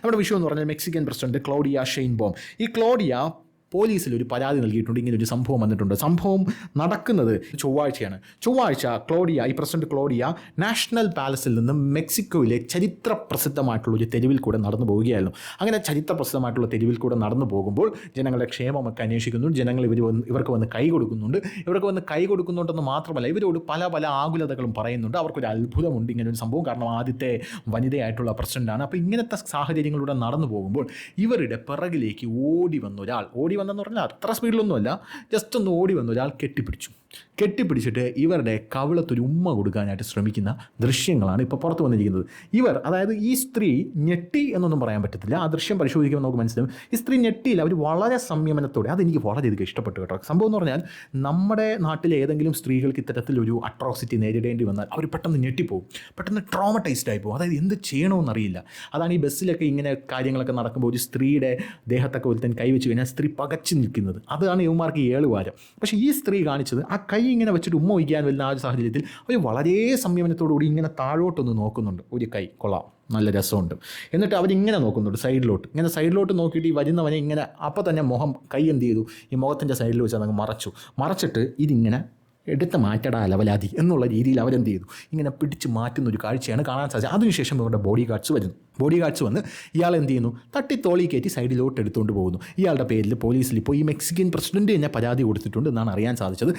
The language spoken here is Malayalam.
നമ്മുടെ വിഷയം എന്ന് പറഞ്ഞാൽ മെക്സിക്കൻ പ്രസിഡന്റ് ക്ലോഡിയ ഷെയിൻബോം. ഈ ക്ലോഡിയ പോലീസിൽ ഒരു പരാതി നൽകിയിട്ടുണ്ട്. ഇങ്ങനെ ഒരു സംഭവം വന്നിട്ടുണ്ട്. സംഭവം നടക്കുന്നത് ചൊവ്വാഴ്ചയാണ്. ചൊവ്വാഴ്ച ക്ലോഡിയ, ഈ പ്രസിഡന്റ് ക്ലോഡിയ, നാഷണൽ പാലസിൽ നിന്നും മെക്സിക്കോയിലെ ചരിത്ര പ്രസിദ്ധമായിട്ടുള്ള ഒരു തെരുവിൽ കൂടെ നടന്നു പോവുകയായിരുന്നു. അങ്ങനെ ചരിത്ര പ്രസിദ്ധമായിട്ടുള്ള തെരുവിൽ കൂടെ നടന്നു പോകുമ്പോൾ ജനങ്ങളുടെ ക്ഷേമമൊക്കെ അന്വേഷിക്കുന്നു. ജനങ്ങൾ ഇവർക്ക് വന്ന് കൈ കൊടുക്കുന്നുണ്ട്. ഇവർക്ക് വന്ന് കൈ കൊടുക്കുന്നുണ്ടെന്ന് മാത്രമല്ല, ഇവരോട് പല പല ആകുലതകളും പറയുന്നുണ്ട്. അവർക്കൊരു അത്ഭുതമുണ്ട് ഇങ്ങനെ ഒരു സംഭവം. കാരണം ആദ്യത്തെ വനിതയായിട്ടുള്ള പ്രസിഡന്റാണ്. അപ്പോൾ ഇങ്ങനത്തെ സാഹചര്യങ്ങളിലൂടെ നടന്നു പോകുമ്പോൾ ഇവരുടെ പിറകിലേക്ക് ഓടി വന്നെന്ന് പറഞ്ഞാൽ അത്ര സ്പീഡിലൊന്നുമല്ല, ജസ്റ്റ് ഒന്ന് ഓടി വന്ന ഒരാൾ കെട്ടിപ്പിടിച്ചിട്ട് ഇവരുടെ കവിളത്തൊരു ഉമ്മ കൊടുക്കാനായിട്ട് ശ്രമിക്കുന്ന ദൃശ്യങ്ങളാണ് ഇപ്പോൾ പുറത്തു വന്നിരിക്കുന്നത്. അതായത് ഈ സ്ത്രീ ഞെട്ടി എന്നൊന്നും പറയാൻ പറ്റത്തില്ല. ആ ദൃശ്യം പരിശോധിക്കുമ്പോൾ നമുക്ക് മനസ്സിലാവും ഈ സ്ത്രീ ഞെട്ടിയില്ല. അവർ വളരെ സംയമനത്തോടെ, അതെനിക്ക് വളരെയധികം ഇഷ്ടപ്പെട്ടു കേട്ടോ. സംഭവം എന്ന് പറഞ്ഞാൽ നമ്മുടെ നാട്ടിലെ ഏതെങ്കിലും സ്ത്രീകൾക്ക് ഇത്തരത്തിലൊരു അട്രോസിറ്റി നേരിടേണ്ടി വന്നാൽ അവർ പെട്ടെന്ന് ഞെട്ടിപ്പോവും, പെട്ടെന്ന് ട്രോമറ്റൈസ്ഡ് ആയി പോകും. അതായത് എന്ത് ചെയ്യണമെന്നറിയില്ല. അതാണ് ഈ ബസ്സിലൊക്കെ ഇങ്ങനെ കാര്യങ്ങളൊക്കെ നടക്കുമ്പോൾ ഒരു സ്ത്രീയുടെ ദേഹത്തൊക്കെ ഒരുത്തൻ കൈവച്ച് കഴിഞ്ഞാൽ സ്ത്രീ പകച്ചു നിൽക്കുന്നത്. അതാണ് യുവമാർക്ക് ഏളുവാരം. പക്ഷേ ഈ സ്ത്രീ കാണിച്ചത് ആ കൈ ഇങ്ങനെ വെച്ചിട്ട് ഉമ്മ വയ്ക്കാൻ വരുന്ന ആ ഒരു സാഹചര്യത്തിൽ അവർ വളരെ സംയമനത്തോടുകൂടി ഇങ്ങനെ താഴോട്ടൊന്ന് നോക്കുന്നുണ്ട്. ഒരു കൈ കൊള്ളാം, നല്ല രസമുണ്ട്. എന്നിട്ട് അവരിങ്ങനെ നോക്കുന്നുണ്ട് സൈഡിലോട്ട് നോക്കിയിട്ട് ഈ വരുന്നവനെ ഇങ്ങനെ അപ്പോൾ തന്നെ കൈ എന്ത് ചെയ്തു, ഈ മുഖത്തിൻ്റെ സൈഡിൽ വെച്ച് അതങ്ങ് മറച്ചിട്ട് ഇതിങ്ങനെ എടുത്ത് മാറ്റടാ അലവലാതി എന്നുള്ള രീതിയിൽ അവരെന്ത് ചെയ്തു, ഇങ്ങനെ പിടിച്ച് മാറ്റുന്ന ഒരു കാഴ്ചയാണ് കാണാൻ സാധിച്ചത്. അതിനുശേഷം ഇവരുടെ ബോഡി ഗാർഡ്സ് വന്ന് ഇയാൾ എന്ത് ചെയ്യുന്നു, തട്ടി തോളി കയറ്റി സൈഡിലോട്ട് എടുത്തുകൊണ്ട് പോകുന്നു. ഇയാളുടെ പേരിൽ പോലീസിൽ ഇപ്പോൾ ഈ മെക്സിക്കൻ പ്രസിഡന്റ് തന്നെ പരാതി കൊടുത്തിട്ടുണ്ട് എന്നാണ് അറിയാൻ സാധിച്ചത്.